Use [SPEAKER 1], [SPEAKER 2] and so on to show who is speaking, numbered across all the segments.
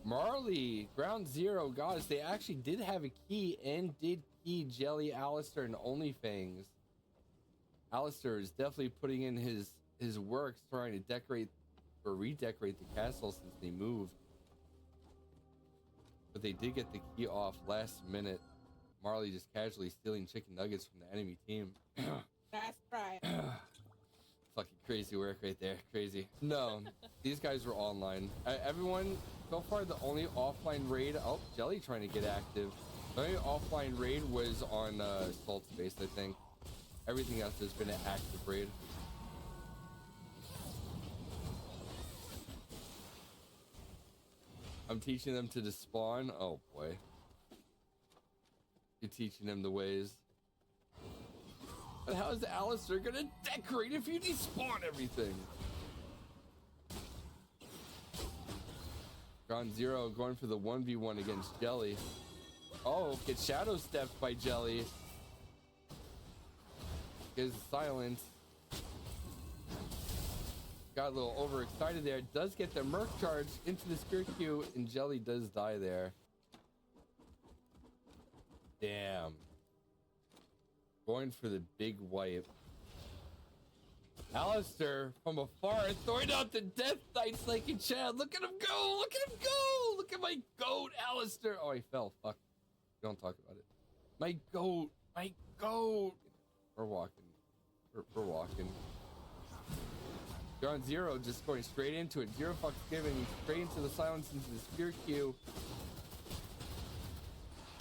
[SPEAKER 1] Marley, ground zero, guys. They actually did have a key and did key Jelly, Alistair, and Onlyfangs. Alistair is definitely putting in his work trying to decorate or redecorate the castle since they moved. But they did get the key off last minute. Marley just casually stealing chicken nuggets from the enemy team.
[SPEAKER 2] That's right.
[SPEAKER 1] Fucking crazy work right there. Crazy. No, these guys were online. Everyone, so far, the only offline raid. Oh, Jelly trying to get active. The only offline raid was on Salt Space, I think. Everything else has been an active raid. I'm teaching them to despawn. Oh boy. You're teaching them the ways. But how is Alistair gonna decorate if you despawn everything? Ground zero going for the 1v1 against Jelly. Oh, get shadow stepped by Jelly. Is silence. Got a little overexcited there. Does get the Merc charge into the Spirit Queue, and Jelly does die there. Damn. Going for the big wipe. Alistair from afar throwing out the Death Knights like in Chad. Look at him go! Look at him go! Look at my goat, Alistair! Oh, he fell. Fuck. Don't talk about it. My goat! My goat! We're walking. We're walking. Ground zero just going straight into it. Zero fucks given. Straight into the silence into the Spirit Queue.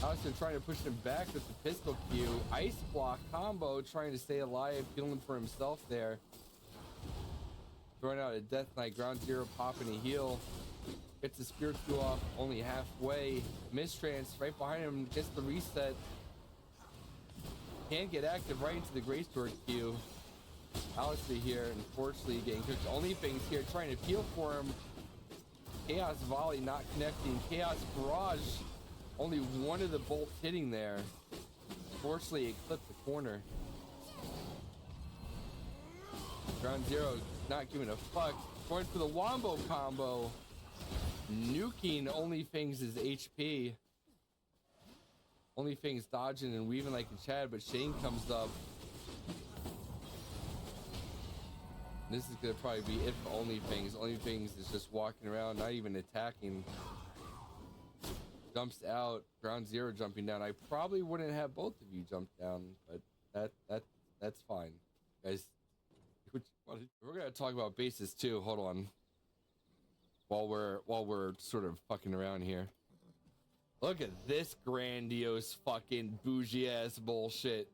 [SPEAKER 1] Alistair trying to push him back with the pistol Q. Ice block combo trying to stay alive, healing for himself there. Throwing out a Death Knight. Ground zero popping a heal. Gets the Spirit Q off only halfway. Mistrance right behind him. Gets the reset. Can't get active right into the Greysword queue. Alistair here, unfortunately, getting cooked. Onlyfangs here trying to peel for him. Chaos Volley not connecting. Chaos Barrage, only one of the bolts hitting there. Unfortunately, it clipped the corner. Ground zero not giving a fuck. Going for the Wombo combo. Nuking Onlyfangs' HP. Onlyfangs dodging and weaving like a Chad, but Shane comes up. This is gonna probably be it for Onlyfangs. Onlyfangs is just walking around, not even attacking. Jumps out. Ground zero jumping down. I probably wouldn't have both of you jump down, but that's fine, guys. We're gonna talk about bases too. Hold on. While we're sort of fucking around here. Look at this grandiose fucking bougie ass bullshit.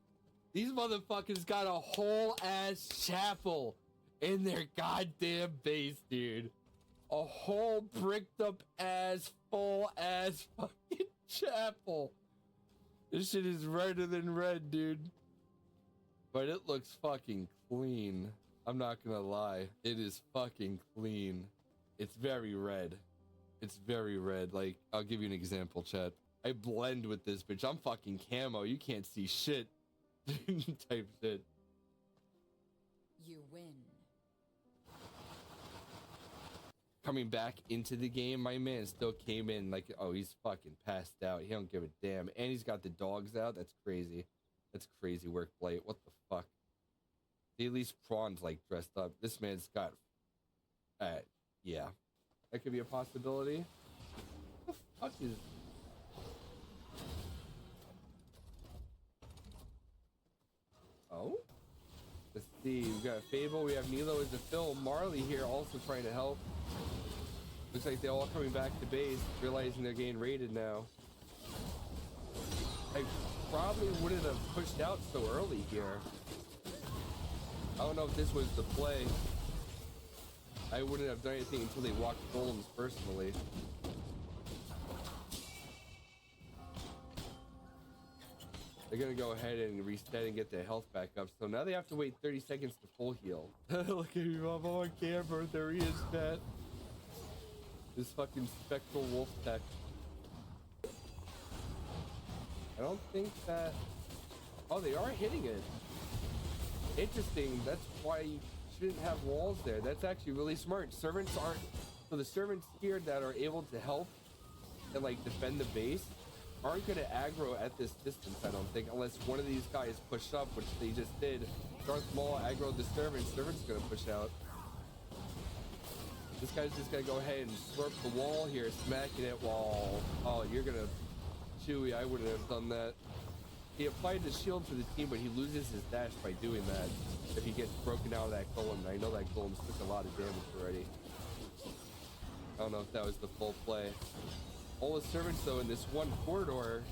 [SPEAKER 1] These motherfuckers got a whole ass chapel in their goddamn base, dude. A whole bricked up ass, full ass fucking chapel. This shit is redder than red, dude. But it looks fucking clean. I'm not gonna lie. It is fucking clean. It's very red. It's very red. Like, I'll give you an example, chat. I blend with this bitch. I'm fucking camo. You can't see shit. Type shit.
[SPEAKER 3] You win.
[SPEAKER 1] Coming back into the game, my man still came in like, oh, he's fucking passed out. He don't give a damn. And he's got the dogs out. That's crazy. That's crazy work, Blade. What the fuck? At least Prawn's like dressed up. This man's got... yeah. That could be a possibility. What the fuck is... Oh? Let's see. We got Fable. We have Nilo as a film. Marley here also trying to help. Looks like they're all coming back to base, realizing they're getting raided now. I probably wouldn't have pushed out so early here. I don't know if this was the play. I wouldn't have done anything until they walked golems personally. They're gonna go ahead and reset and get their health back up. So now they have to wait 30 seconds to full heal. Look at me, I'm on camera. There he is, chat. This fucking spectral wolf tech. I don't think that... Oh, they are hitting it. Interesting. That's why you shouldn't have walls there. That's actually really smart. Servants aren't... So the servants here that are able to help and like defend the base aren't gonna aggro at this distance, I don't think, unless one of these guys push up, which they just did. Darth Maul aggroed the servant. Servant's gonna push out. This guy's just gonna go ahead and slurp the wall here, smacking it while, oh, you're gonna, Chewie, I wouldn't have done that. He applied the shield to the team, but he loses his dash by doing that. If he gets broken out of that golem, I know that golem took a lot of damage already. I don't know if that was the full play. All the servants though in this one corridor,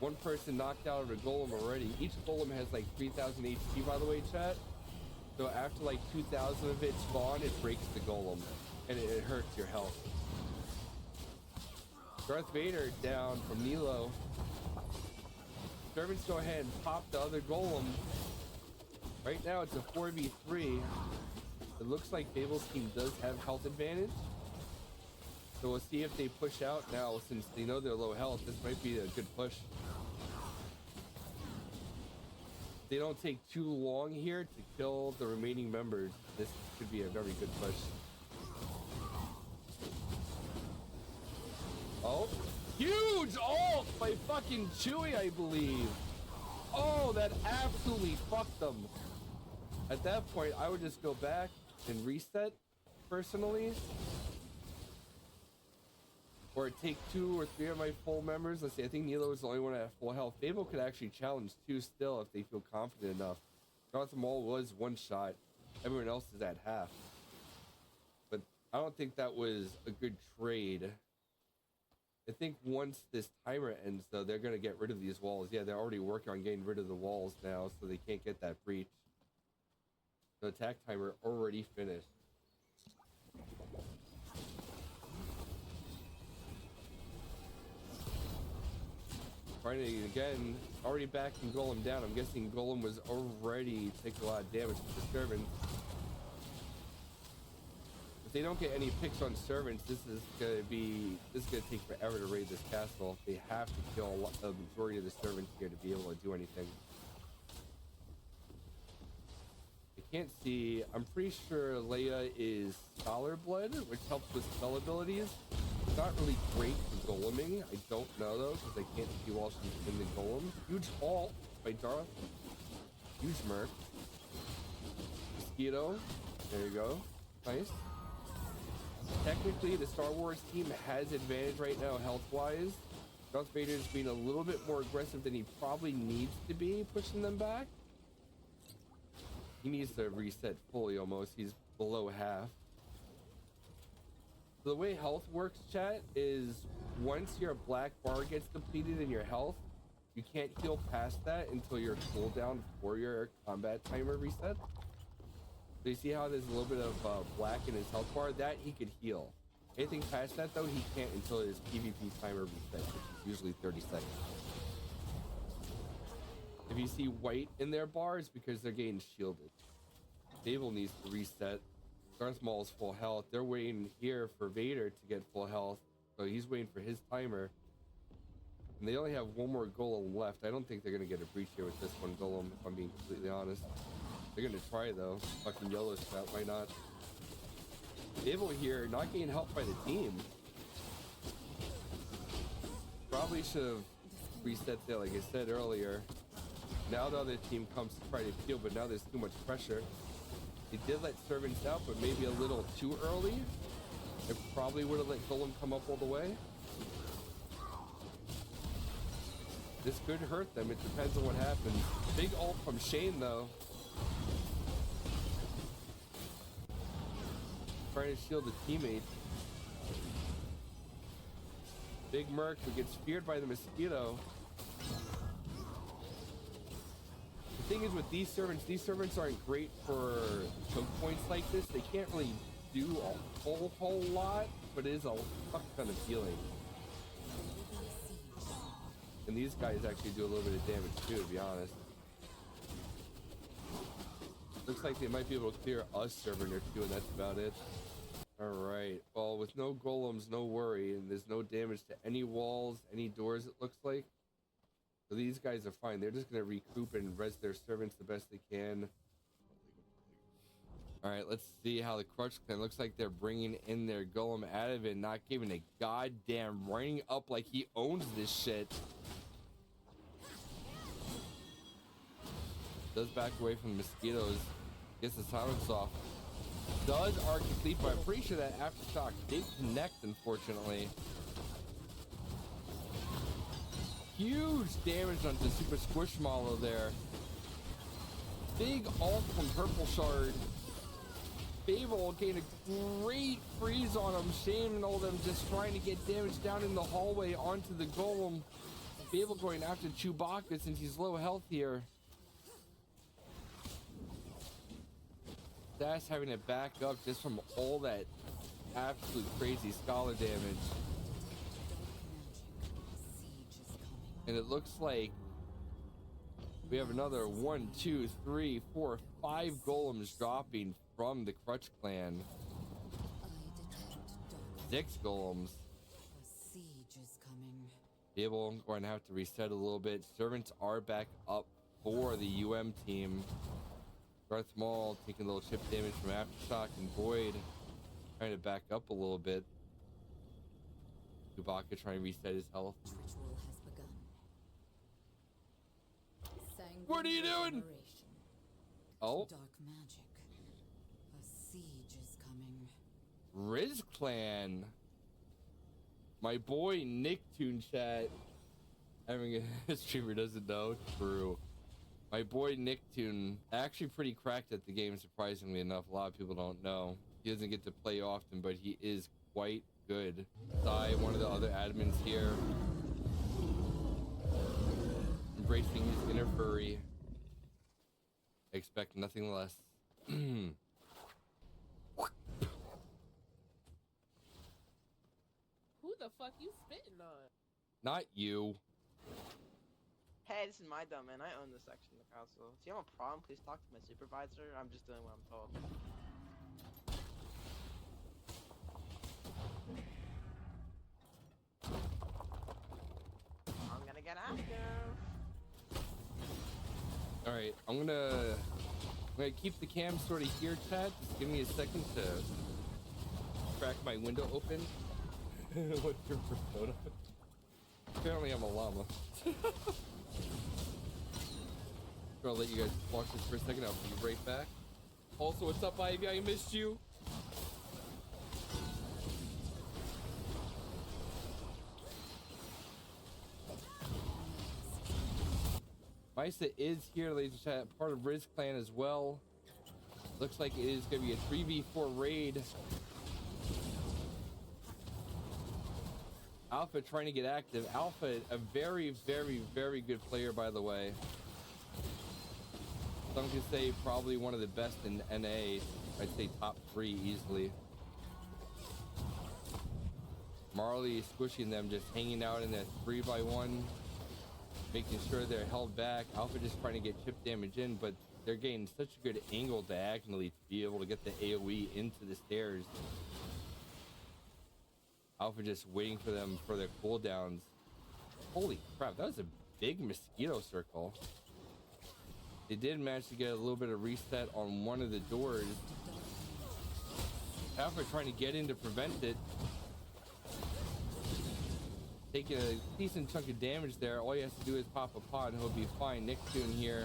[SPEAKER 1] one person knocked out of a golem already. Each golem has like 3,000 HP, by the way, chat. So after like 2,000 of it spawn, it breaks the golem and it hurts your health. Darth Vader down from Nilo. Servants go ahead and pop the other golem. Right now it's a 4v3. It looks like Fable's team does have health advantage. So we'll see if they push out now, since they know they're low health. This might be a good push. If they don't take too long here to kill the remaining members, this could be a very good push. Oh, huge ult by fucking Chewie, I believe. Oh, that absolutely fucked them. At that point, I would just go back and reset, personally. Or take 2 or 3 of my full members. Let's see, I think Nilo is the only one at full health. Fable could actually challenge 2 still if they feel confident enough. Darth Maul was 1 shot. Everyone else is at half. But I don't think that was a good trade. I think once this timer ends, though, they're going to get rid of these walls. Yeah, they're already working on getting rid of the walls now, so they can't get that breach. The attack timer already finished. Trying again, already backing Golem down. I'm guessing Golem was already taking a lot of damage to the servants. If they don't get any picks on servants, this is gonna take forever to raid this castle. They have to kill a majority of the servants here to be able to do anything. I can't see. I'm pretty sure Leia is Scholar Blood, which helps with spell abilities. It's not really great for goleming. I don't know though, because I can't see while she's in the golem. Huge ult by Darth. Huge merc. Mosquito. There you go. Nice. Technically, the Star Wars team has advantage right now health-wise. Darth Vader's being a little bit more aggressive than he probably needs to be, pushing them back. He needs to reset fully almost. He's below half. So the way health works, chat, is once your black bar gets depleted in your health, you can't heal past that until your cooldown for your combat timer resets. So you see how there's a little bit of black in his health bar? That he could heal. Anything past that, though, he can't until his PvP timer resets, which is usually 30 seconds. If you see white in their bars, because they're getting shielded. Fable needs to reset. Darth Maul is full health. They're waiting here for Vader to get full health, so he's waiting for his timer. And they only have 1 more golem left. I don't think they're gonna get a breach here with this one golem, if I'm being completely honest. They're gonna try though. Fucking yellow scout, why not? Fable here, not getting helped by the team. Probably should have reset there, like I said earlier. Now the other team comes to try to heal, but now there's too much pressure. They did let servants out, but maybe a little too early. It probably would have let Golem come up all the way. This could hurt them. It depends on what happens. Big ult from Shane, though. Trying to shield the teammate. Big Merc who gets feared by the Mosquito. The thing is with these servants aren't great for choke points like this. They can't really do a whole lot, but it is a fuck ton of healing. And these guys actually do a little bit of damage too, to be honest. Looks like they might be able to clear a servant or 2, and that's about it. Alright, well, with no golems, no worry, and there's no damage to any walls, any doors, it looks like. So these guys are fine. They're just going to recoup and res their servants the best they can. All right, let's see how the Crutch Clan looks like. They're bringing in their Golem out of it, not giving a goddamn, running up like he owns this shit. Does back away from the mosquitoes, gets the silence off. Does arc complete, but I'm pretty sure that aftershock did connect, unfortunately. Huge damage onto Super Squishmallow there. Big ult from Purple Shard. Fable gained a great freeze on him. Shame and all them just trying to get damage down in the hallway onto the Golem. Fable going after Chewbacca since he's low health here. Dash having to back up just from all that absolute crazy scholar damage. And it looks like we have another 1, 2, 3, 4, 5 golems dropping from the Crutch Clan. 6 golems.
[SPEAKER 3] A siege is coming.
[SPEAKER 1] Fable going to have to reset a little bit. Servants are back up for the UM team. Darth Maul taking a little chip damage from Aftershock, and Void trying to back up a little bit. Chewbacca trying to reset his health.
[SPEAKER 3] Ritual has begun.
[SPEAKER 1] What are you doing? Oh,
[SPEAKER 3] Dark magic. A siege is coming.
[SPEAKER 1] Riz Clan. My boy Nicktoon chat. Having a streamer doesn't know. True. My boy Nicktoon, actually pretty cracked at the game, surprisingly enough. A lot of people don't know. He doesn't get to play often, but he is quite good. Sai, one of the other admins here, embracing his inner furry. I expect nothing less.
[SPEAKER 2] Who the fuck you spitting on?
[SPEAKER 1] Not you.
[SPEAKER 4] Hey, this is my dumb man. I own this section of the council. If you have a problem, please talk to my supervisor. I'm just doing what I'm told. I'm gonna get active.
[SPEAKER 1] All right, I'm gonna keep the cam sort of here, chat. Just give me a second to crack my window open. What's your persona? Apparently, I'm a llama. I'll let you guys watch this for a second. I'll be right back. Also, what's up, Ivy? I missed you. Misa is here, ladies and gentlemen, part of Riz Clan as well. Looks like it is going to be a 3v4 raid. Alpha trying to get active. Alpha, a very, very, very good player, by the way. Some could say probably one of the best in NA. I'd say top 3 easily. Marley squishing them, just hanging out in that 3x1, making sure they're held back. Alpha just trying to get chip damage in, but they're getting such a good angle diagonally to be able to get the AoE into the stairs. Alpha just waiting for them for their cooldowns. Holy crap, that was a big mosquito circle. They did manage to get a little bit of reset on one of the doors. Alpha trying to get in to prevent it. Taking a decent chunk of damage there. All he has to do is pop a pot and he'll be fine. Nicktoon here,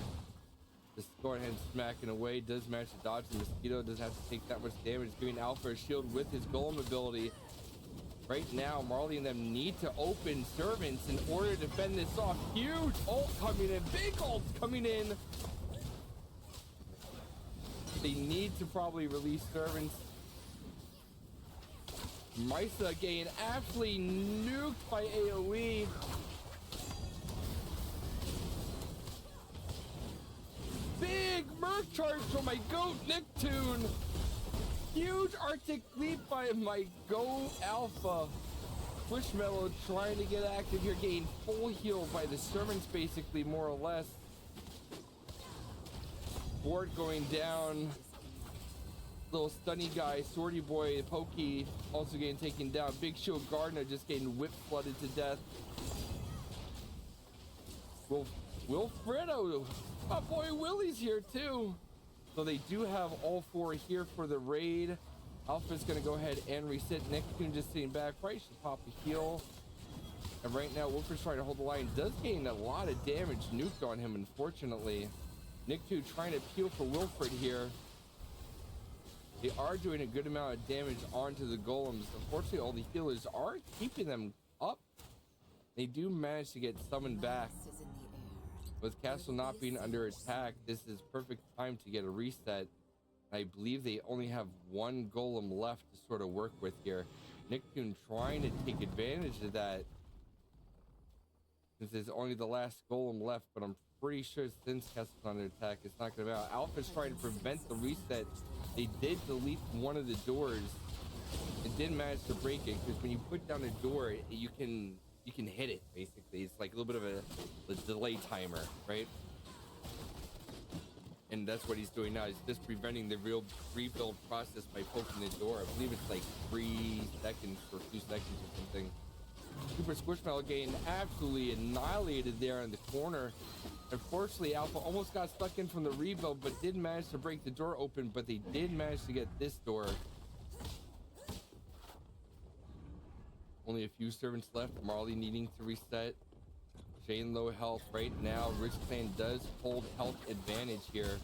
[SPEAKER 1] just go ahead and smacking away. Does manage to dodge the mosquito. Doesn't have to take that much damage. Giving Alpha a shield with his golem ability. Right now, Marley and them need to open servants in order to fend this off. Huge ult coming in. Big ult coming in. They need to probably release servants. Misa getting absolutely nuked by AoE. Big Merc charge from my goat Nicktoon. Huge Arctic leap by my Go Alpha. Squishmallow trying to get active here, getting full heal by the servants basically, more or less. Board going down. Little stunny guy, Swordy Boy, Pokey also getting taken down. Big Show Gardner just getting whip flooded to death. Wilfredo, my boy Willie's here too. So they do have all four here for the raid. Alpha's gonna go ahead and reset. Nicktoon just sitting back. Probably should pop a heal. And right now, Wilfred's trying to hold the line. Does gain a lot of damage nuked on him, unfortunately. Nicktoon trying to peel for Wilfred here. They are doing a good amount of damage onto the golems. Unfortunately, all the healers are keeping them up. They do manage to get summoned back.
[SPEAKER 3] Mass is in the air.
[SPEAKER 1] With Castle not being under attack, this is perfect time to get a reset. I believe they only have one golem left to sort of work with here. Nicktoon trying to take advantage of that, since it's only the last golem left, but I'm pretty sure since Castle's under attack, it's not going to matter. Alpha's trying to prevent the reset. They did delete one of the doors. It did manage to break it, because when you put down a door, you can hit it, basically. It's like a little bit of a delay timer, right? And that's what he's doing now. He's just preventing the real rebuild process by poking the door. I believe it's like 3 seconds or 2 seconds or something. Super Squishmallow getting absolutely annihilated there in the corner. Unfortunately, Alpha almost got stuck in from the rebuild, but did manage to break the door open. But they did manage to get this door. Only a few servants left. Marley needing to reset. Shane low health right now. Rich Clan does hold health advantage here.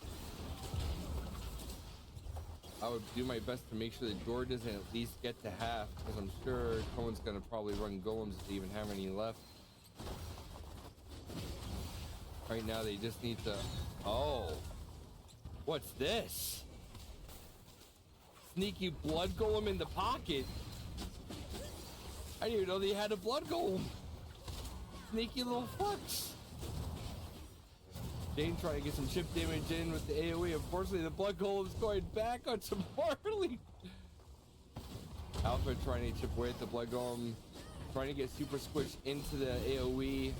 [SPEAKER 1] I would do my best to make sure the door doesn't at least get to half, because I'm sure someone's going to probably run golems if they even have any left. Right now they just need to... Oh! What's this? Sneaky blood golem in the pocket. I didn't even know they had a blood golem. Sneaky little fucks. Jane trying to get some chip damage in with the AoE. Unfortunately, the blood golem's going back onto Marley. Alpha trying to chip away at the blood golem, trying to get super squished into the AoE.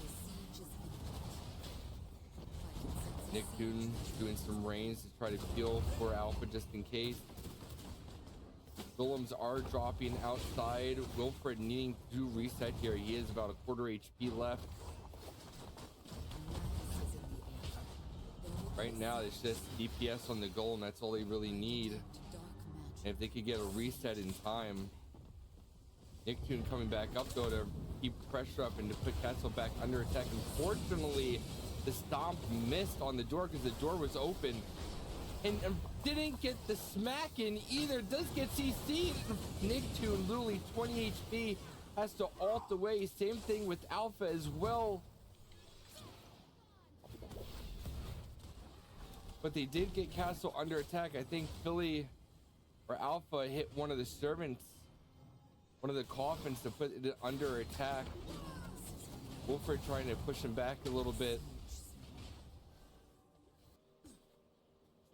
[SPEAKER 1] Nicktoon doing some rains to try to peel for Alpha just in case. Golems are dropping outside. Wilfred needing to reset here. He is about a quarter HP left. Right now, it's just DPS on the golem. That's all they really need. And if they could get a reset in time. Nicktoon coming back up, though, to keep pressure up and to put Castle back under attack. Unfortunately, the stomp missed on the door because the door was open. And didn't get the smack in either. Does get CC. Nicktoon, literally 20 HP, has to ult away. Same thing with Alpha as well. But they did get Castle under attack. I think Philly or Alpha hit one of the servants, one of the coffins, to put it under attack. Wilfred trying to push him back a little bit.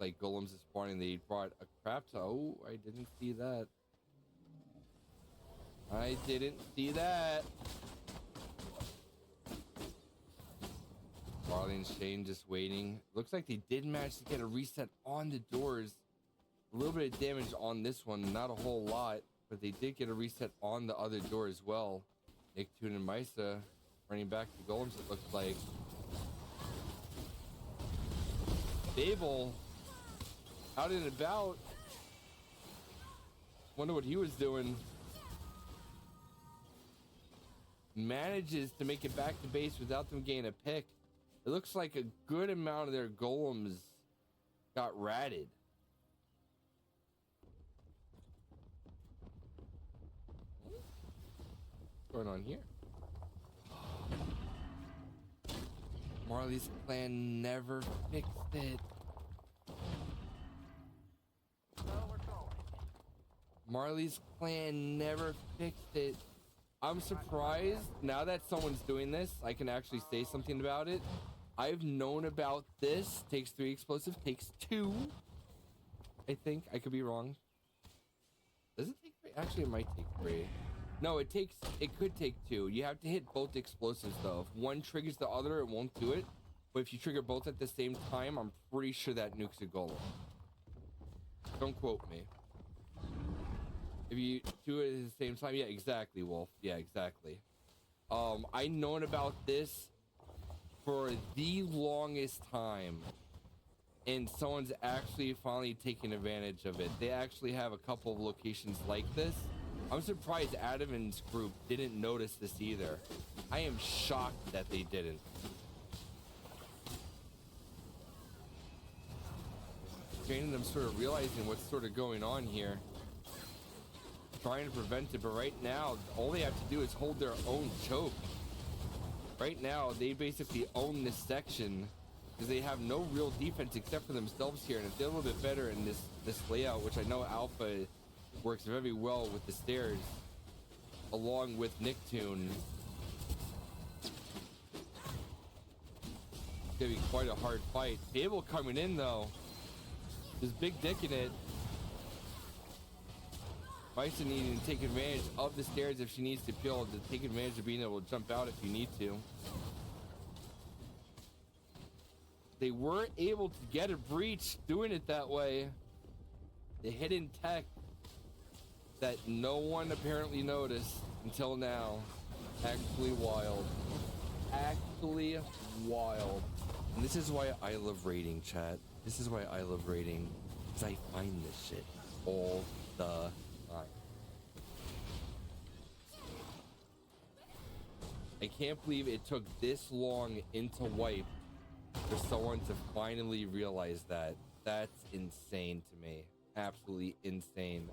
[SPEAKER 1] Like golems is spawning. They brought a crap to... Oh, I didn't see that. I didn't see that. Marley and Shane just waiting. Looks like they did manage to get a reset on the doors. A little bit of damage on this one, not a whole lot, but they did get a reset on the other door as well. Nicktoon and Misa running back to golems, it looks like. Babel out and about. Wonder what he was doing. Manages to make it back to base without them getting a pick. It looks like a good amount of their golems got ratted. What's going on here? Marley's plan never fixed it. Marley's plan never fixed it. I'm surprised now that someone's doing this, I can actually say something about it. I've known about this. Takes 3 explosive, takes 2. I think. I could be wrong. Does it take 3? Actually, it might take 3. No, it could take 2. You have to hit both explosives though. If one triggers the other, it won't do it. But if you trigger both at the same time, I'm pretty sure that nukes a golem. Don't quote me. If you do it at the same time, yeah, exactly, Wolf. Yeah, exactly. I known about this for the longest time. and someone's actually finally taking advantage of it. They actually have a couple of locations like this. I'm surprised Adam and his group didn't notice this either. I am shocked that they didn't. Training them sort of realizing what's sort of going on here. Trying to prevent it, but right now, all they have to do is hold their own choke. Right now, they basically own this section because they have no real defense except for themselves here. And if they're a little bit better in this layout, which I know Alpha works very well with the stairs, along with Nicktoon, it's gonna be quite a hard fight. Fable coming in though. There's big dick in it. Misa needing to take advantage of the stairs if she needs to peel, to take advantage of being able to jump out if you need to. They were able to get a breach doing it that way. The hidden tech that no one apparently noticed until now. Actually wild. Actually wild. And this is why I love raiding, chat. This is why I love raiding. Because I find this shit all the time. I can't believe it took this long into wipe for someone to finally realize that. That's insane to me. Absolutely insane.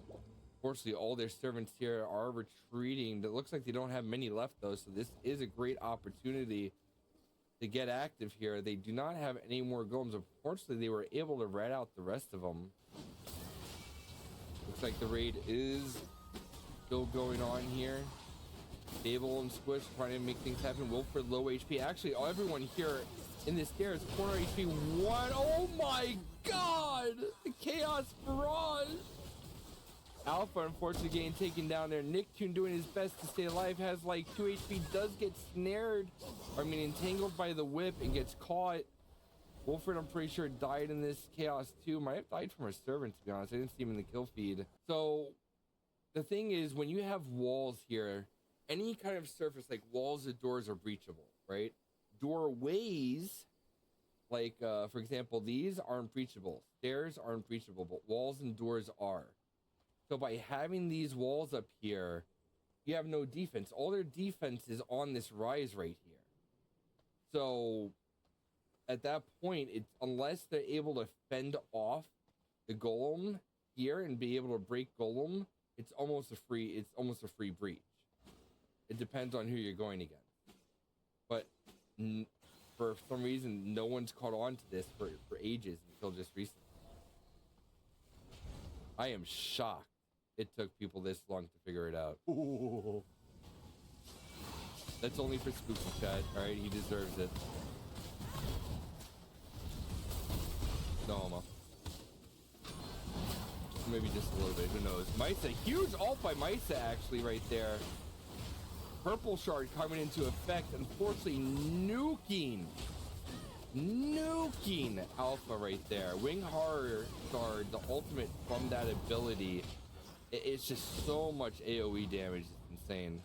[SPEAKER 1] Fortunately, all their servants here are retreating. It looks like they don't have many left though, so this is a great opportunity to get active here. They do not have any more golems. Unfortunately, they were able to rat out the rest of them. Looks like the raid is still going on here. Fable and Squish trying to make things happen. Wilfred low HP. Actually, everyone here in this stairs, corner HP 1. Oh my god! The Chaos Barrage! Alpha, unfortunately, getting taken down there. Nicktoon doing his best to stay alive. Has like 2 HP. Does get snared. I mean, entangled by the whip and gets caught. Wilfred, I'm pretty sure, died in this chaos too. Might have died from a servant, to be honest. I didn't see him in the kill feed. So, the thing is, when you have walls here, any kind of surface, like walls or doors, are breachable, right? Doorways, like, for example, these aren't breachable. Stairs aren't breachable, but walls and doors are. So by having these walls up here, you have no defense. All their defense is on this rise right here. So at that point, it's unless they're able to fend off the golem here and be able to break golem, it's almost a free breach. It depends on who you're going against. But for some reason, no one's caught on to this for ages until just recently. I am shocked it took people this long to figure it out. Ooh. That's only for Spooky Chat, alright? He deserves it. No homo. Maybe just a little bit, who knows? Misa, huge ult by Misa actually right there. Purple Shard coming into effect, unfortunately nuking Alpha right there. Wing Horror Shard, the ultimate from that ability. It's just so much AoE damage, it's insane.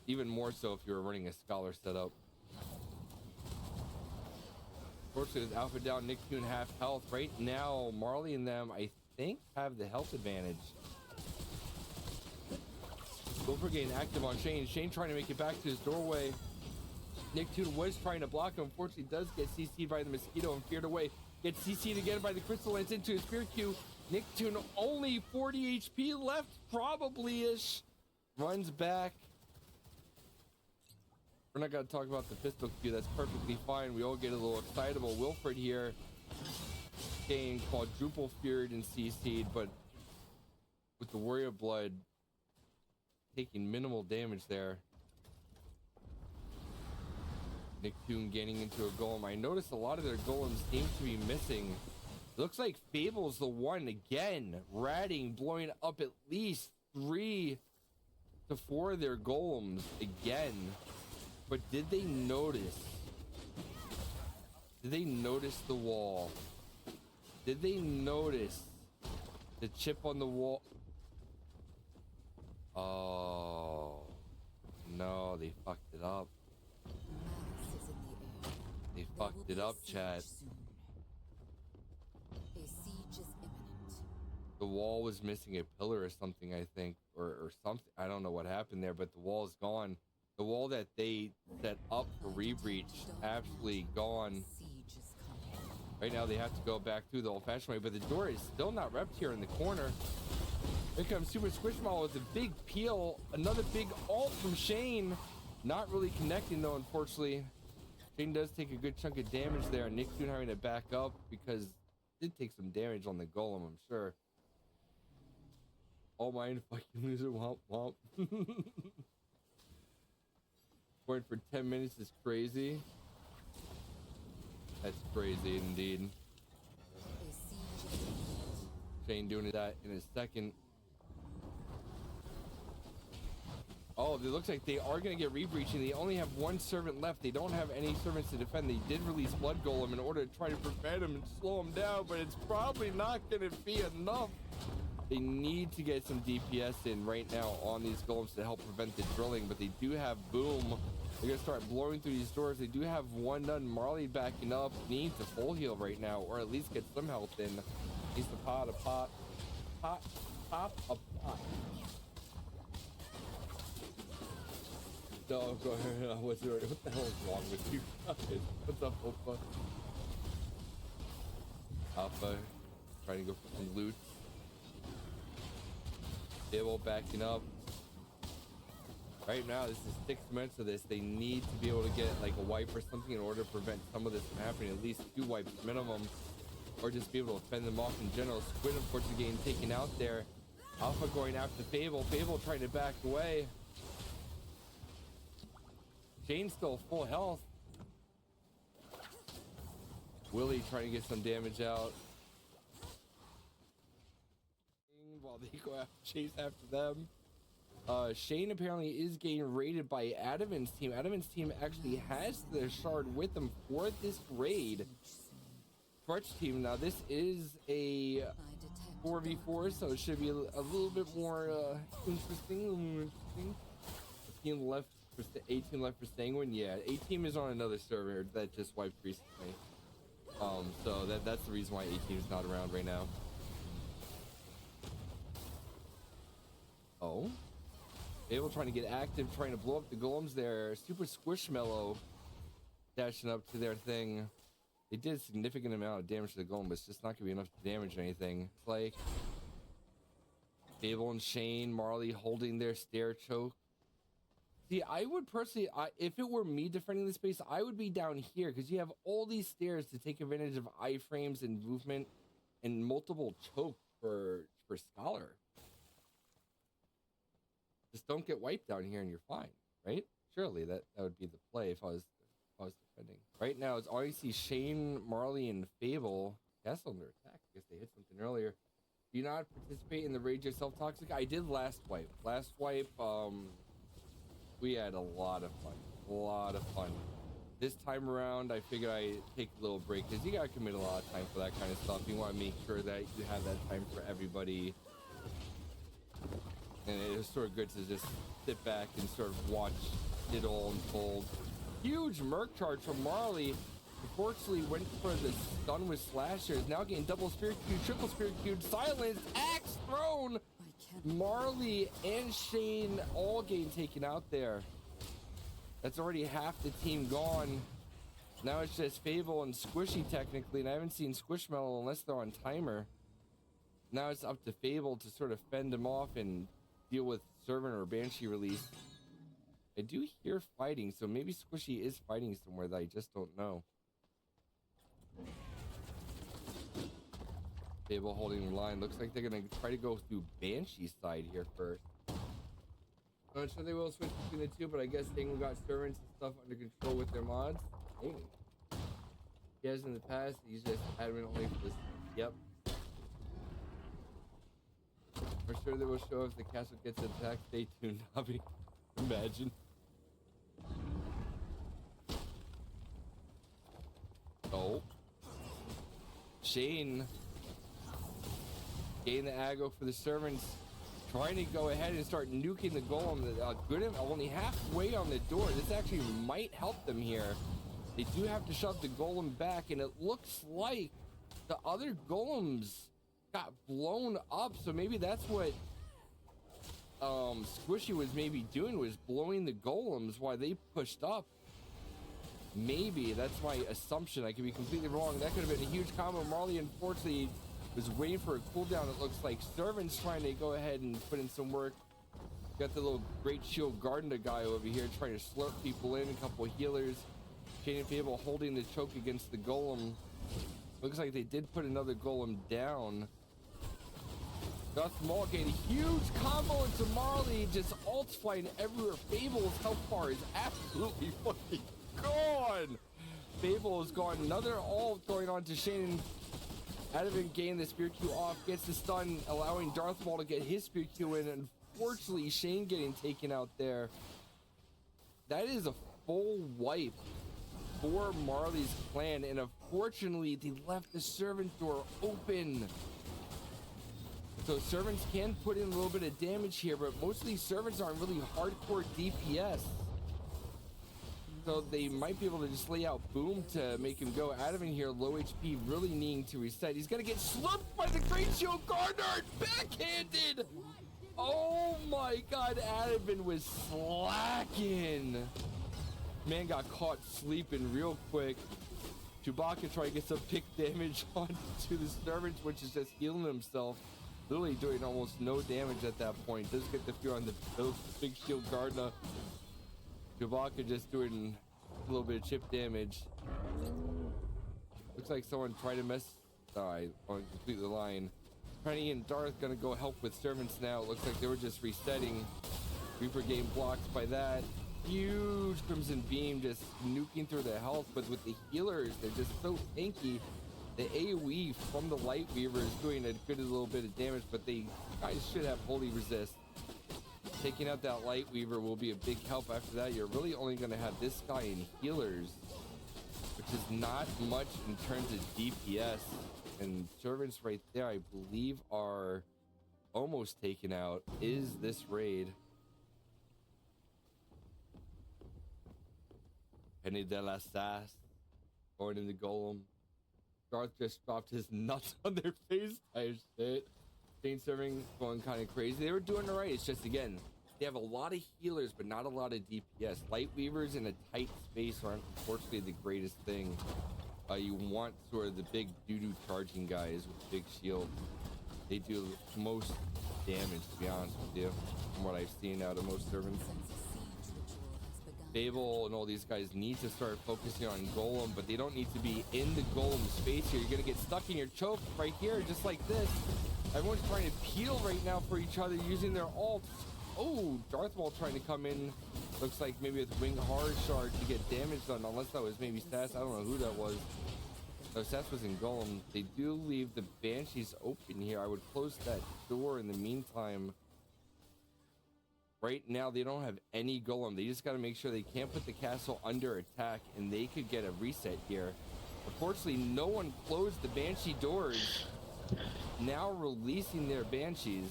[SPEAKER 1] Even more so if you were running a Scholar setup. Fortunately, with Alpha down, Nicktoon half health. Right now, Marley and them, I think, have the health advantage. Gopher getting active on Shane. Shane trying to make it back to his doorway. Nicktoon was trying to block him. Unfortunately, does get CC'd by the Mosquito and feared away. Gets CC'd again by the Crystal Lance into his Spear Q. Nicktoon only 40 HP left, probably-ish. Runs back. We're not going to talk about the pistol Q. That's perfectly fine. We all get a little excitable. Wilfred here getting quadruple feared and CC'd, but with the Warrior Blood taking minimal damage there. Nicktoon getting into a golem. I noticed a lot of their golems seem to be missing. It looks like Fable's the one again, ratting, blowing up at least 3 to 4 of their golems again. But did they notice? Did they notice the wall? Did they notice the chip on the wall? Oh no, they fucked it up. They fucked it up, chat. wall was missing a pillar or something, I think, or something. I don't know what happened there, but the wall is gone. The wall that they set up for Rebreach, absolutely gone.
[SPEAKER 3] Siege is coming.
[SPEAKER 1] Right now they have to go back through the old-fashioned way, but the door is still not repped here in the corner. Here comes Super Squishmallow with a big peel, another big ult from Shane. Not really connecting though, unfortunately. Shane does take a good chunk of damage there. Nicktoon having to back up because he did take some damage on the golem, I'm sure. All mine, fucking loser, womp womp. Waiting for 10 minutes is crazy. That's crazy indeed.
[SPEAKER 3] A siege is imminent.
[SPEAKER 1] Shane doing that in a second. Oh, it looks like they are going to get rebreaching. They only have one servant left. They don't have any servants to defend. They did release Blood Golem in order to try to prevent him and slow him down, but it's probably not going to be enough. They need to get some DPS in right now on these golems to help prevent the drilling, but they do have Boom. They're going to start blowing through these doors. They do have one done. Marley backing up. Needs a full heal right now, or at least get some health in. Needs to pop a pot. No, go ahead. What the hell is wrong with you guys? What's up, Opa? Alpha, trying to go for some loot. Dibble backing up. Right now, this is 6 minutes of this. They need to be able to get like a wipe or something in order to prevent some of this from happening. At least 2 wipes minimum, or just be able to fend them off in general. Squid, unfortunately, getting taken out there. Alpha going after Fable. Fable trying to back away. Shane's still full health. Willie trying to get some damage out. While they go after chase after them. Shane apparently is getting raided by Adaman's team. Adaman's team actually has the shard with them for this raid. Crutch team. Now this is a 4v4, so it should be a little bit more interesting. 18 left for 18 left for Sanguine. Yeah, 18 is on another server that just wiped recently. So that's the reason why 18 is not around right now. Oh, Able trying to get active, trying to blow up the golems there. Super Squishmallow dashing up to their thing. They did a significant amount of damage to the golem, but it's just not gonna be enough to damage anything. It's like Fable and Shane, Marley holding their stair choke. See, I would personally, if it were me defending the space, I would be down here because you have all these stairs to take advantage of iframes and movement and multiple choke for Scholar. Just don't get wiped down here and you're fine, right? Surely that would be the play if I was defending. Right now, it's all you see Shane, Marley, and Fable. Castle under attack. I guess they hit something earlier. Do you not participate in the Rage Yourself Toxic? I did last wipe. Last wipe, we had a lot of fun. This time around, I figured I'd take a little break because you gotta commit a lot of time for that kind of stuff. You want to make sure that you have that time for everybody. And it was sort of good to just sit back and sort of watch it all unfold. Huge Merc charge from Marley. Unfortunately, went for the stun with slashers. Now getting double spirit cube, triple spirit cube, silence, axe thrown. Marley and Shane all getting taken out there. That's already half the team gone. Now it's just Fable and Squishy technically, and I haven't seen Squishmallow unless they're on timer. Now it's up to Fable to sort of fend them off and deal with Servant or Banshee release. I do hear fighting, so maybe Squishy is fighting somewhere that I just don't know. Fable holding the line. Looks like they're gonna try to go through Banshee's side here first. I'm not sure they will switch between the two, but I guess Dingle got servants and stuff under control with their mods. Dang. He has in the past. He's just adamant only for this. Yep. For sure they will show if the castle gets attacked. Stay tuned, Nobby. Imagine. Oh. Shane getting the aggro for the servants. Trying to go ahead and start nuking the golem. Good, only halfway on the door. This actually might help them here. They do have to shove the golem back, and it looks like the other golems got blown up, so maybe that's what Squishy was maybe doing, was blowing the golems while they pushed up. Maybe that's my assumption. I could be completely wrong. That could have been a huge combo. Marley unfortunately was waiting for a cooldown. It looks like Servant's trying to go ahead and put in some work. Got the little Great Shield Gardner guy over here trying to slurp people in. A couple of healers. Shane Fable holding the choke against the golem. Looks like they did put another golem down. Darth Maul getting a huge combo into Marley, just ults flying everywhere. Fable's health bar is absolutely fucking gone. Fable has got another ult going on to Shane. Adavan gained the Spear Q off, gets the stun, allowing Darth Maul to get his Spear Q in. Unfortunately, Shane getting taken out there. That is a full wipe for Marley's clan, and unfortunately, they left the servant door open. So servants can put in a little bit of damage here, but most of these servants aren't really hardcore DPS. So they might be able to just lay out Boom to make him go. Adavan here, low HP, really needing to reset. He's gonna get slurped by the Great Shield Gardner, backhanded! Oh my god, Adavan was slacking. Man got caught sleeping real quick. Chewbacca trying to get some pick damage onto the servants, which is just healing himself. Literally doing almost no damage at that point. Does get the fear on the big shield Gardner. Chewbacca just doing a little bit of chip damage. Looks like someone tried to mess. I completely lying. Penny and Darth gonna go help with servants now. It looks like they were just resetting. Reaper game blocked by that. Huge Crimson Beam just nuking through the health, but with the healers, they're just so tanky. The AoE from the Light Weaver is doing a good little bit of damage, but they guys should have Holy Resist. Taking out that Light Weaver will be a big help. After that, you're really only going to have this guy in healers, which is not much in terms of DPS. And servants right there, I believe, are almost taken out. Is this raid? Penny de la Sass going in the golem. Darth just dropped his nuts on their face type shit. Shane serving going kind of crazy. They were doing all right. It's just, again, they have a lot of healers, but not a lot of DPS. Light Weavers in a tight space are unfortunately the greatest thing. You want sort of the big doo-doo charging guys with big shield. They do most damage, to be honest with you, from what I've seen out of most servants. Fable and all these guys need to start focusing on Golem, but they don't need to be in the Golem space here. You're gonna get stuck in your choke right here, just like this. Everyone's trying to peel right now for each other using their ults. Oh, Darth Maul trying to come in. Looks like maybe with Wing Hard Shard to get damage done, unless that was maybe Sass. I don't know who that was. No, Sass was in Golem. They do leave the Banshees open here. I would close that door in the meantime. Right now, they don't have any Golem. They just got to make sure they can't put the castle under attack, and they could get a reset here. Unfortunately, no one closed the Banshee doors. Now releasing their Banshees.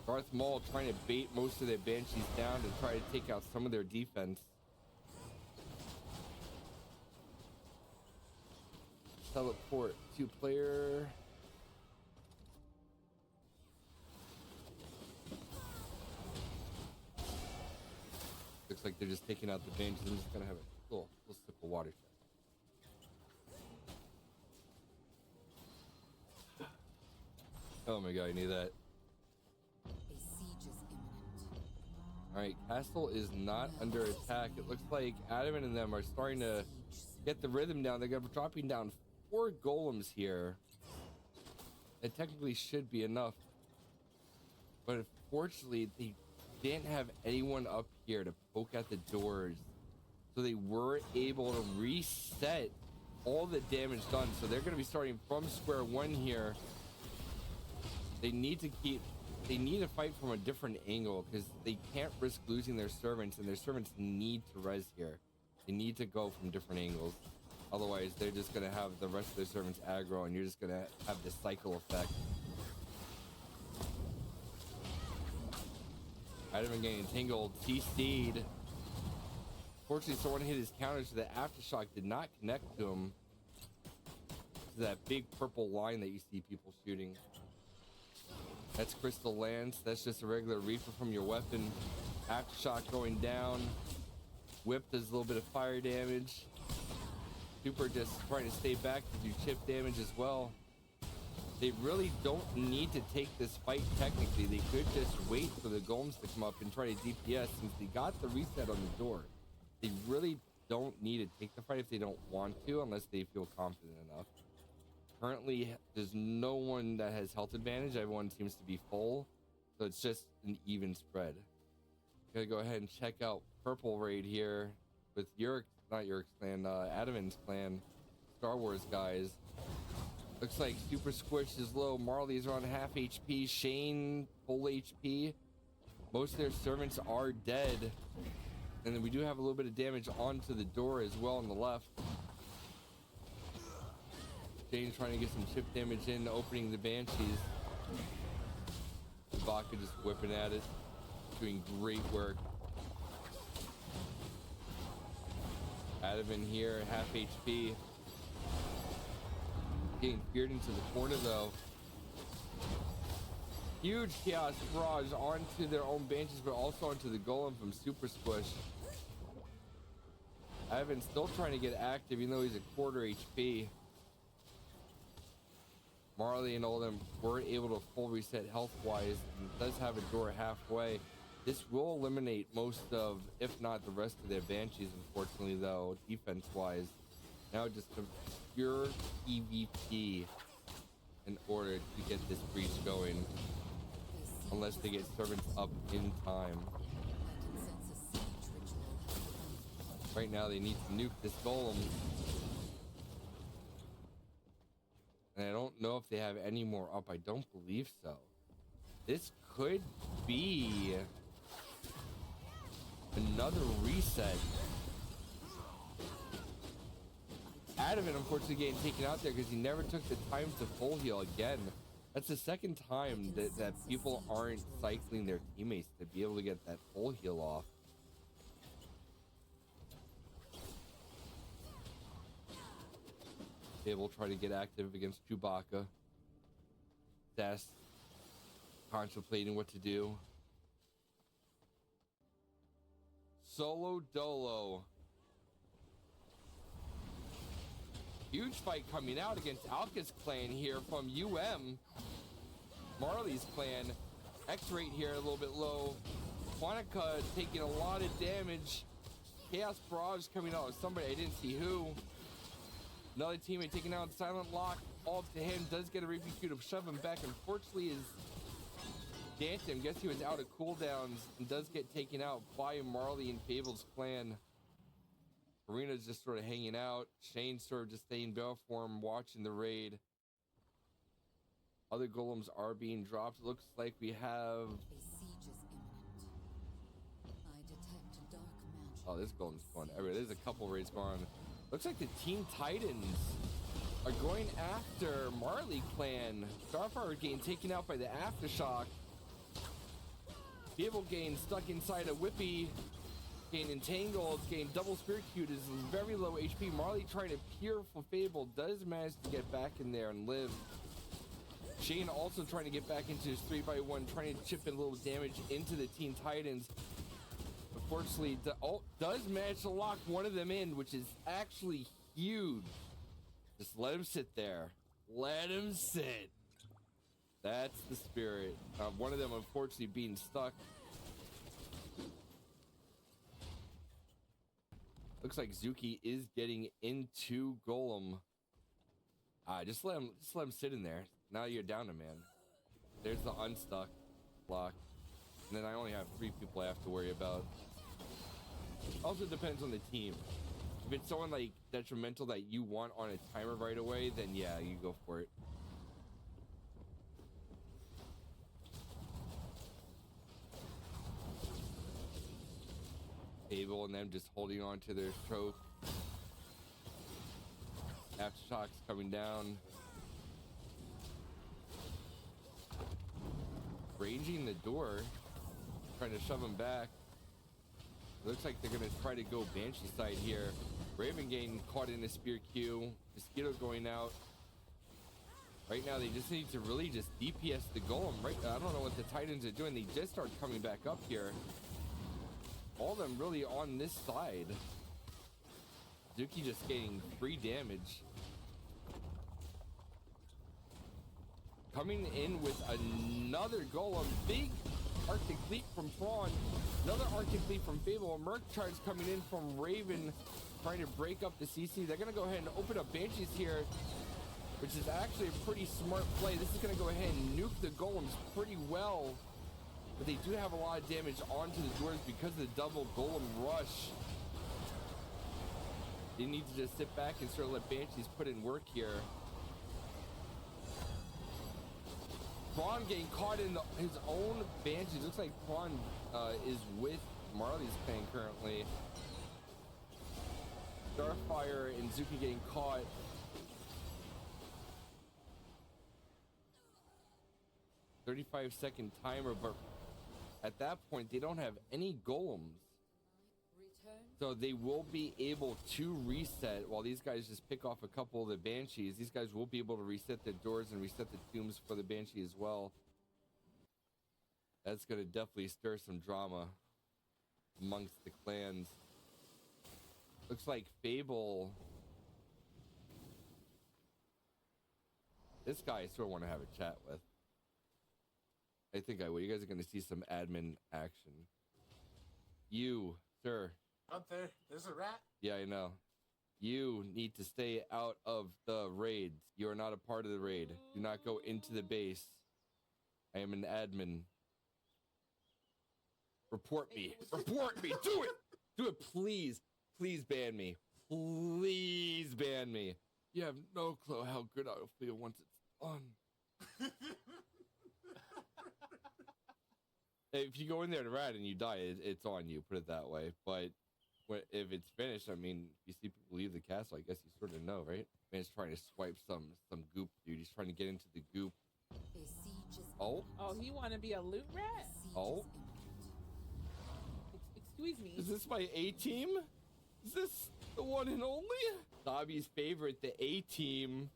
[SPEAKER 1] Darth Maul trying to bait most of their Banshees down to try to take out some of their defense. Teleport 2-player. Looks like they're just taking out the Banshees. I'm just gonna have a little sip of water. Oh my god, I knew that.
[SPEAKER 3] A siege is imminent.
[SPEAKER 1] Alright, Castle is not under attack. It looks like Adavan and them are starting to get the rhythm down. They're dropping down 4 golems here. It technically should be enough. But unfortunately, they didn't have anyone up here to poke at the doors. So they were able to reset all the damage done. So they're going to be starting from square one here. They need to fight from a different angle because they can't risk losing their servants, and their servants need to res here. They need to go from different angles. Otherwise, they're just going to have the rest of their servants aggro, and you're just going to have this cycle effect. Adavan getting tangled, CC'd. Fortunately, someone hit his counter, so the aftershock did not connect to him. to that big purple line that you see people shooting. That's Crystal Lance. That's just a regular Reaper from your weapon. Aftershock going down. Whip does a little bit of fire damage. Super just trying to stay back to do chip damage as well. They really don't need to take this fight technically. They could just wait for the golems to come up and try to DPS since they got the reset on the door. They really don't need to take the fight if they don't want to, unless they feel confident enough. Currently, there's no one that has health advantage. Everyone seems to be full, so it's just an even spread. Gonna go ahead and check out Purple Raid here with not Yurik's clan, Adaman's clan, Star Wars guys. Looks like Super Squish is low. Marley's around half HP. Shane full HP. Most of their servants are dead. And then we do have a little bit of damage onto the door as well on the left. Shane's trying to get some chip damage in, opening the Banshees. Chewbacca just whipping at it. Doing great work. Adaman here, half HP. Getting feared into the corner though. Huge Chaos Barrage onto their own Banshees, but also onto the Golem from Super Squish. Adaman's still trying to get active, even though he's a quarter HP. Marley and all them weren't able to full reset health-wise, and does have a door halfway. This will eliminate most of, if not the rest of their Banshees, unfortunately, though, defense-wise. Now just a pure EVP in order to get this breach going, unless they get servants up in time. Right now, they need to nuke this golem. And I don't know if they have any more up. I don't believe so. This could be another reset. Adaman, unfortunately, getting taken out there because he never took the time to full heal again. That's the second time that people aren't cycling their teammates to be able to get that full heal off. Able to try to get active against Chewbacca. That's contemplating what to do. Solo Dolo. Huge fight coming out against Alka's clan here from UM. Marley's clan. X-Rate here a little bit low. Quantica taking a lot of damage. Chaos Barrage coming out with somebody, I didn't see who. Another teammate taking out Silent Lock. All up to him. Does get a repeat Q to shove him back. Unfortunately, is Dantem. Guess he was out of cooldowns and does get taken out by Marley and Fable's clan. Karina's just sort of hanging out. Shane's sort of just staying bail form, watching the raid. Other golems are being dropped. Looks like we have.
[SPEAKER 3] A siege is imminent. I detect dark magic.
[SPEAKER 1] Oh, this golem's fun. There's a couple raids going on. Looks like the Teen Titans are going after Marley clan. Starfire getting taken out by the Aftershock. Fable getting stuck inside a Whippy. Getting entangled. Getting double spear queued. Is very low HP. Marley trying to peer for Fable. Does manage to get back in there and live. Shane also trying to get back into his 3x1. Trying to chip in a little damage into the Teen Titans. Unfortunately, does manage to lock one of them in, which is actually huge. Just let him sit there. Let him sit. That's the spirit. One of them, unfortunately, being stuck. Looks like Zuki is getting into Golem. Just let him sit in there. Now you're down to man. There's the unstuck block. And then I only have 3 people I have to worry about. Also depends on the team. If it's someone like detrimental that you want on a timer right away, then yeah, you go for it. Fable and them just holding on to their choke. Aftershocks coming down. Ranging the door. Trying to shove them back. Looks like they're gonna try to go Banshee side here. Raven getting caught in a spear queue. Mosquito going out. Right now, they just need to really just DPS the golem. Right, I don't know what the Titans are doing. They just start coming back up here. All of them really on this side. Zuki just getting free damage. Coming in with another golem. Big Arctic Leap from Prawn. Another Arctic Leap from Fable. A Merc charge coming in from Raven. Trying to break up the CC. They're going to go ahead and open up Banshees here, which is actually a pretty smart play. This is going to go ahead and nuke the golems pretty well. But they do have a lot of damage onto the doors because of the double golem rush. They need to just sit back and sort of let Banshees put in work here. Prawn getting caught in his own Banshees. Looks like Prawn is with Marley's clan currently. Starfire and Zuki getting caught. 35-second timer, but at that point they don't have any golems, so they will be able to reset while these guys just pick off a couple of the Banshees. These guys will be able to reset the doors and reset the tombs for the Banshee as well. That's going to definitely stir some drama amongst the clans. Looks like Fable, this guy I sort of want to have a chat with. I think I will. You guys are going to see some admin action. You, sir.
[SPEAKER 5] Up there, there's a rat.
[SPEAKER 1] Yeah, I know. You need to stay out of the raids. You are not a part of the raid. Do not go into the base. I am an admin. Report me. Report me. Do it. Do it, please. Please ban me. Please ban me. You have no clue how good I'll feel once it's done. If you go in there to rat and you die, it's on you. Put it that way. But if it's finished, I mean, if you see people leave the castle, I guess you sort of know, right? Man's trying to swipe some goop, dude. He's trying to get into the goop. Oh.
[SPEAKER 2] Oh, he want to be a loot rat?
[SPEAKER 1] Oh.
[SPEAKER 2] Excuse me.
[SPEAKER 1] Is this my A-team? Is this the one and only? Dobby's favorite, the A-team.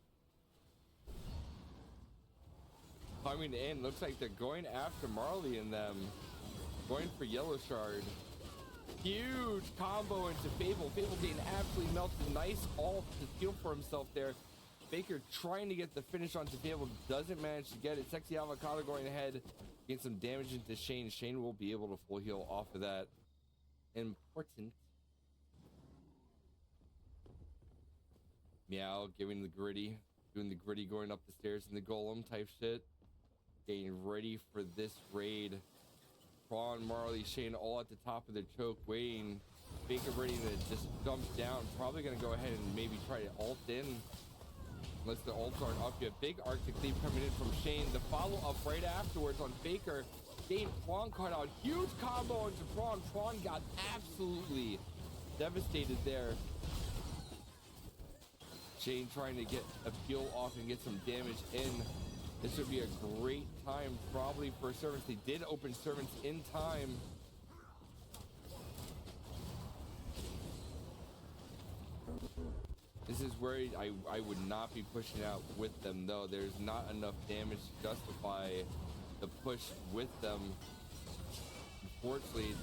[SPEAKER 1] Coming in, looks like they're going after Marley and them. Going for Yellow Shard. Huge combo into Fable. Fable getting absolutely melted. Nice ult to steal for himself there. Faker trying to get the finish onto Fable. Doesn't manage to get it. Sexy Avocado going ahead. Getting some damage into Shane. Shane will be able to full heal off of that. Important. Meow giving the gritty. Doing the gritty going up the stairs in the golem type shit. Getting ready for this raid. Prawn, Marley, Shane all at the top of the choke waiting. Baker ready to just jump down. Probably going to go ahead and maybe try to ult in. Unless the ults aren't up yet. Big Arctic Leap coming in from Shane. The follow-up right afterwards on Faker. Getting Prawn caught out. Huge combo into Prawn. Prawn got absolutely devastated there. Shane trying to get a peel off and get some damage in. This would be a great time probably for servants. They did open servants in time. This is where I would not be pushing out with them though. There's not enough damage to justify the push with them. Unfortunately,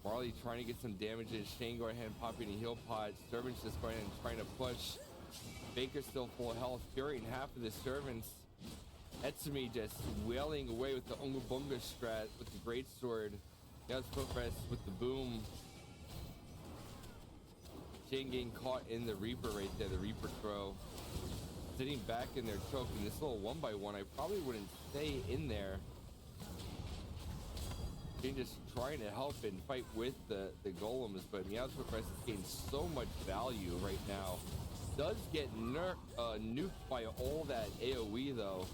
[SPEAKER 1] Marley trying to get some damage in. Shane going ahead and popping a heal pod. Servants just going ahead and trying to push. Baker still full health. Fury in half of the servants. Etsumi just wailing away with the Unga Bunga strat with the great sword. Now it's Footrest with the boom. Shane getting caught in the Reaper right there, the Reaper throw. Sitting back in their choke in this little 1x1. I probably wouldn't stay in there. Shane just trying to help and fight with the golems, but Meow's Footrest is getting so much value right now. Does get nuked by all that AoE though.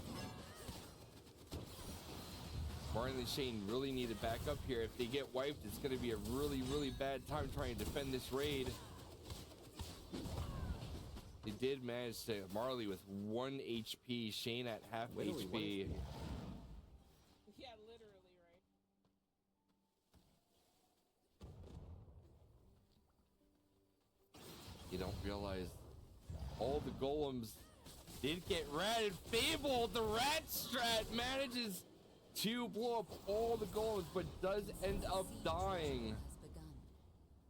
[SPEAKER 1] Marley and Shane really need to back up here. If they get wiped, it's going to be a really, really bad time trying to defend this raid. They did manage to Marley with 1 HP, Shane at half HP.
[SPEAKER 2] Yeah, literally, right?
[SPEAKER 1] You don't realize All the golems did get ratted. Fable, the rat strat, manages to blow up all the golems, but does end up dying.
[SPEAKER 3] Has begun.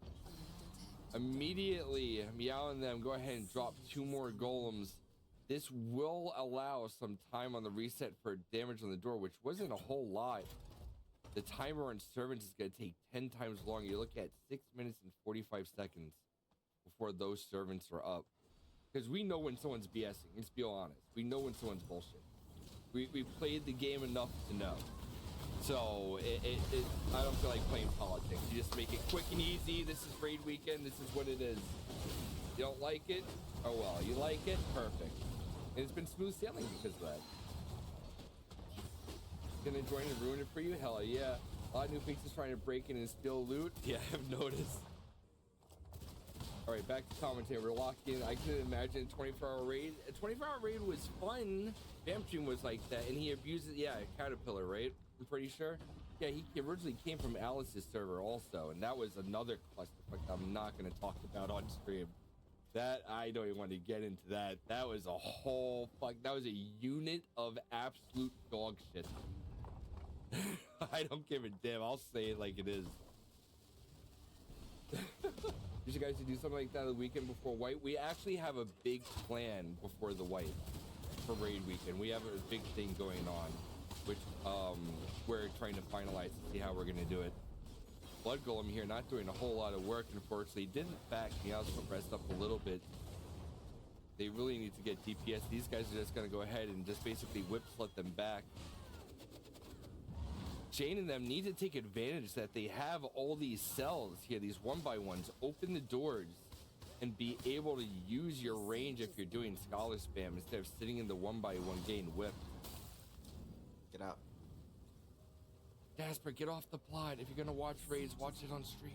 [SPEAKER 3] I detect
[SPEAKER 1] Immediately, Meow and them go ahead and drop 2 more golems. This will allow some time on the reset for damage on the door, which wasn't a whole lot. The timer on servants is going to take 10 times longer. You look at 6 minutes and 45 seconds before those servants are up. Because we know when someone's BSing. Let's be honest. We know when someone's bullshit. We've played the game enough to know. So I don't feel like playing politics. You just make it quick and easy. This is raid weekend. This is what it is. You don't like it? Oh well. You like it? Perfect. And it's been smooth sailing because of that. Gonna join and ruin it for you? Hell yeah. A lot of new faces trying to break in and steal loot. Yeah, I've noticed. Alright, back to commentary. We're locked in. I can imagine a 24-hour raid. A 24-hour raid was fun. Bamstream was like that, and he abused it. Yeah, Caterpillar, right? I'm pretty sure. Yeah, he originally came from Alice's server also, and that was another clusterfuck I'm not going to talk about on stream. That, I don't even want to get into that. That was a whole fuck. That was a unit of absolute dog shit. I don't give a damn. I'll say it like it is. You should guys do something like that the weekend before White. We actually have a big plan before the White for raid weekend. We have a big thing going on, which we're trying to finalize to see how we're gonna do it. Blood Golem here, not doing a whole lot of work, unfortunately. Didn't back me out, so rest up a little bit. They really need to get DPS. These guys are just gonna go ahead and just basically whip slut them back. Shane and them need to take advantage that they have all these cells here, these 1x1s. Open the doors and be able to use your range if you're doing scholar spam instead of sitting in the 1x1 getting whipped.
[SPEAKER 6] Get out.
[SPEAKER 1] Jasper, get off the plot. If you're gonna watch raids, watch it on stream.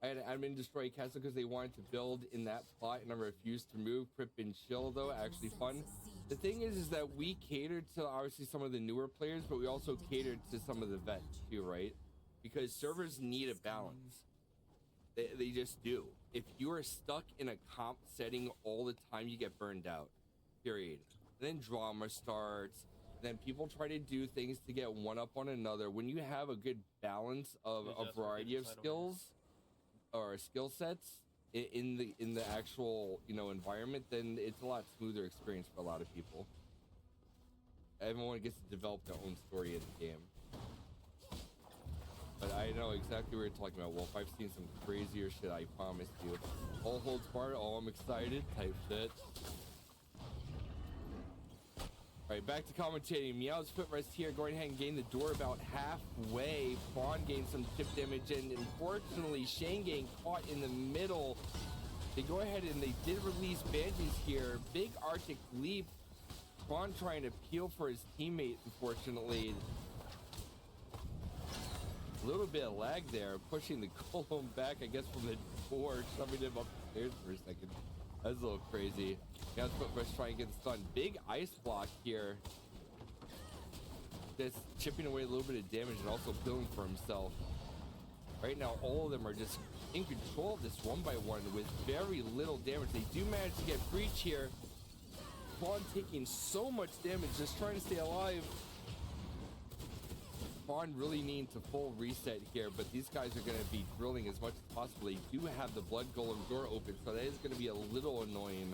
[SPEAKER 1] I had admin destroy castle because they wanted to build in that plot and I refused to move. Prip and chill though, actually fun. The thing is that we catered to obviously some of the newer players, but we also catered to some of the vets too, right? Because servers need a balance. They just do. If you are stuck in a comp setting all the time, you get burned out. Period. And then drama starts. Then people try to do things to get one up on another. When you have a good balance of a variety of skills or skill sets in the actual, you know, environment, then it's a lot smoother experience for a lot of people. Everyone gets to develop their own story in the game. But I know exactly what you're talking about, Wolf. I've seen some crazier shit, I promise you. All holds barred, all I'm excited type shit. Alright, back to commentating. Meow's footrest here, going ahead and gain the door about halfway. Fawn gained some chip damage, and unfortunately, Shane getting caught in the middle. They go ahead and they did release Banshees here. Big Arctic leap. Fawn trying to peel for his teammate, unfortunately. A little bit of lag there, pushing the Golem back, I guess, from the door, shoving him upstairs for a second. That's a little crazy. Now Footbrush trying to get the stun. Big ice block here. Just chipping away a little bit of damage and also peeling for himself. Right now, all of them are just in control of this 1x1 with very little damage. They do manage to get breach here. Fawn taking so much damage, just trying to stay alive. Fawn really needing to full reset here, but these guys are going to be drilling as much as possible. They do have the Blood Golem door open, so that is going to be a little annoying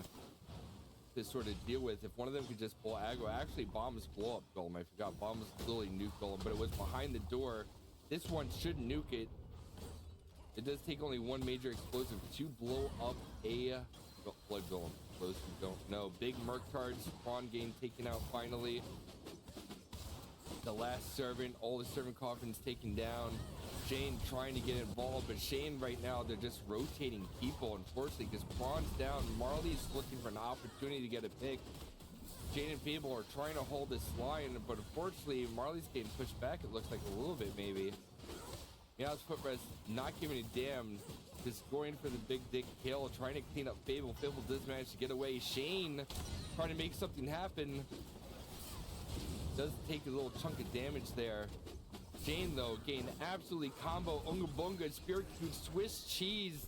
[SPEAKER 1] to sort of deal with. If one of them could just pull aggro. Actually, Bomb's blow up Golem. I forgot Bomb's literally nuke Golem, but it was behind the door. This one should nuke it. It does take only one major explosive to blow up a Blood Golem. For those who don't know, big Merc charge. Fawn game taken out finally. The last servant, all the servant coffins taken down. Shane trying to get involved, but Shane right now, they're just rotating people, unfortunately, because Fawn's down. Marley's looking for an opportunity to get a pick. Shane and Fable are trying to hold this line, but unfortunately, Marley's getting pushed back, it looks like a little bit, maybe. Now his footrest not giving a damn, just going for the big dick kill, trying to clean up Fable. Fable does manage to get away. Shane trying to make something happen. Does take a little chunk of damage there. Shane, though, gained absolutely combo Unga Bunga, Spirit Food, Swiss cheese.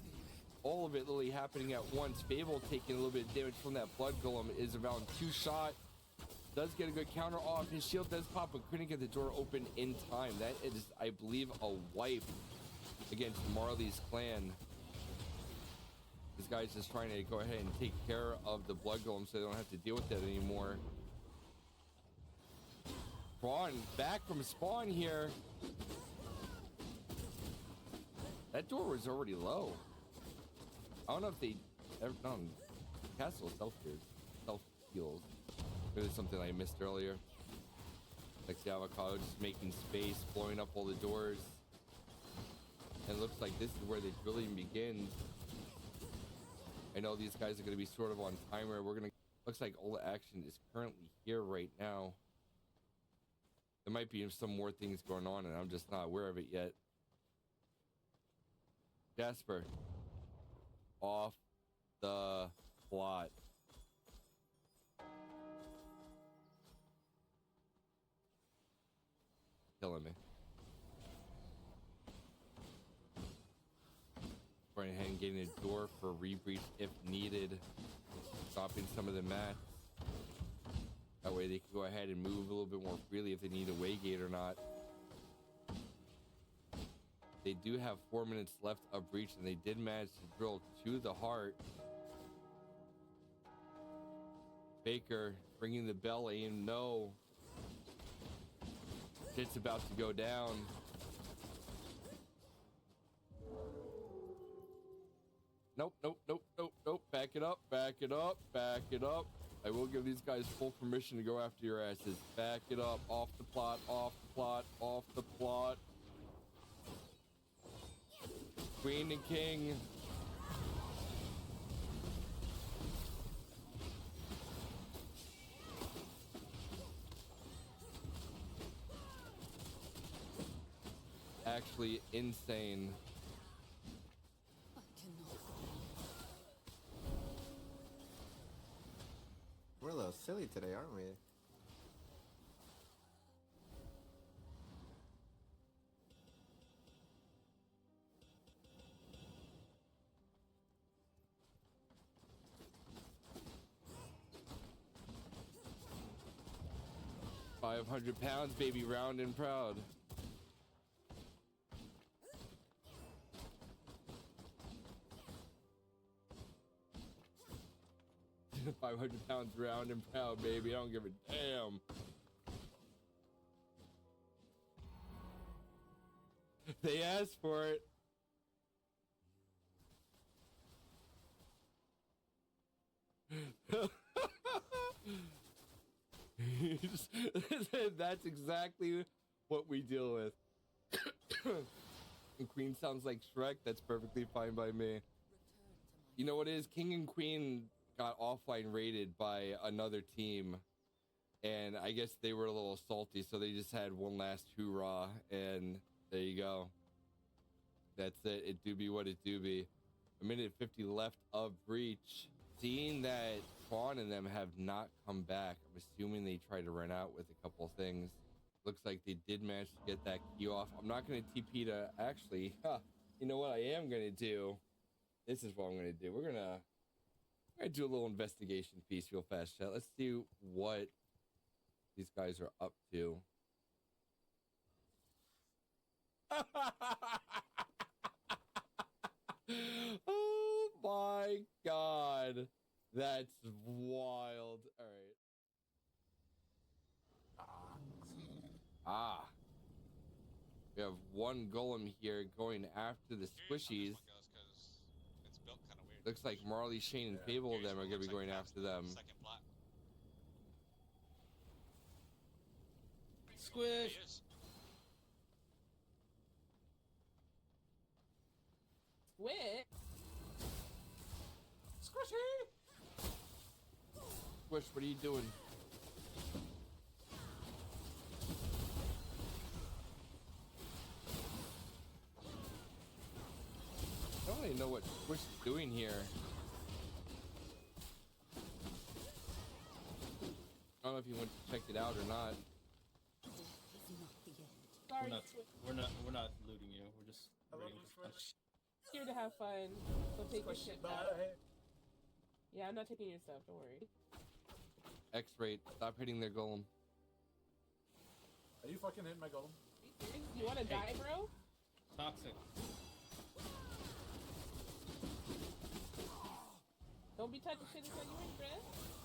[SPEAKER 1] all of it literally happening at once. Fable taking a little bit of damage from that blood golem is around 2 shot. Does get a good counter off. His shield does pop, but couldn't get the door open in time. That is, I believe, a wipe against Marley's clan. This guy's just trying to go ahead and take care of the blood golem so they don't have to deal with it anymore. Braun back from spawn here. That door was already low. I don't know if they ever done castle self heals. Maybe it's something I missed earlier. Like the avocado just making space, blowing up all the doors. And it looks like this is where the drilling begins. I know these guys are going to be sort of on timer. Looks like all the action is currently here right now. There might be some more things going on and I'm just not aware of it yet. Jasper. Off the plot. Killing me. Going ahead and getting a door for rebreach if needed. Stopping some of the mats. That way they can go ahead and move a little bit more freely if they need a way gate or not. They do have 4 minutes left of breach and they did manage to drill to the heart. Baker bringing the bell aim. No. It's about to go down. Nope, nope, nope, nope, nope. Back it up, back it up, back it up. I will give these guys full permission to go after your asses. Back it up. Off the plot, off the plot, off the plot. Queen and king. Actually insane.
[SPEAKER 3] I cannot.
[SPEAKER 6] We're a little silly today, aren't we?
[SPEAKER 1] £500, baby, round and proud. £500 round and proud, baby. I don't give a damn. They asked for it. That's exactly what we deal with. And Queen sounds like Shrek. That's perfectly fine by me. You know what it is? King and Queen got offline raided by another team. And I guess they were a little salty, so they just had one last hoorah. And there you go. That's it. It do be what it do be. 1:50 left of breach. Seeing that Fawn and them have not come back, I'm assuming they tried to run out with a couple things. Looks like they did manage to get that key off. I'm not going to TP to actually. You know what I am going to do? This is what I'm going to do. We're going to do a little investigation piece real fast, chat. Let's see what these guys are up to. Oh my god. That's wild. All right. Ah. We have one golem here going after the squishies. Looks like Marley, Shane, and Fable of them are going to be going after them.
[SPEAKER 5] Squish.
[SPEAKER 2] Quit.
[SPEAKER 5] Squishy.
[SPEAKER 1] Squish, what are you doing? I don't even know what Squish is doing here. I don't know if you went to check it out or not.
[SPEAKER 3] Death is not the end.
[SPEAKER 2] Sorry,
[SPEAKER 7] We're not,
[SPEAKER 2] Squish.
[SPEAKER 7] we're not looting you. We're just
[SPEAKER 5] I love
[SPEAKER 7] raiding
[SPEAKER 5] you,
[SPEAKER 7] for fun.
[SPEAKER 5] Squish.
[SPEAKER 2] Here to have fun. So take your
[SPEAKER 5] Squish
[SPEAKER 2] shit
[SPEAKER 5] it,
[SPEAKER 2] back.
[SPEAKER 5] bye.
[SPEAKER 2] Yeah, I'm not taking your stuff. Don't worry.
[SPEAKER 1] X-rate. Stop hitting their golem.
[SPEAKER 5] Are you fucking hitting my golem?
[SPEAKER 2] Are you serious? You want to die, bro?
[SPEAKER 7] Toxic.
[SPEAKER 2] Don't be touching shit until you ready, bruh.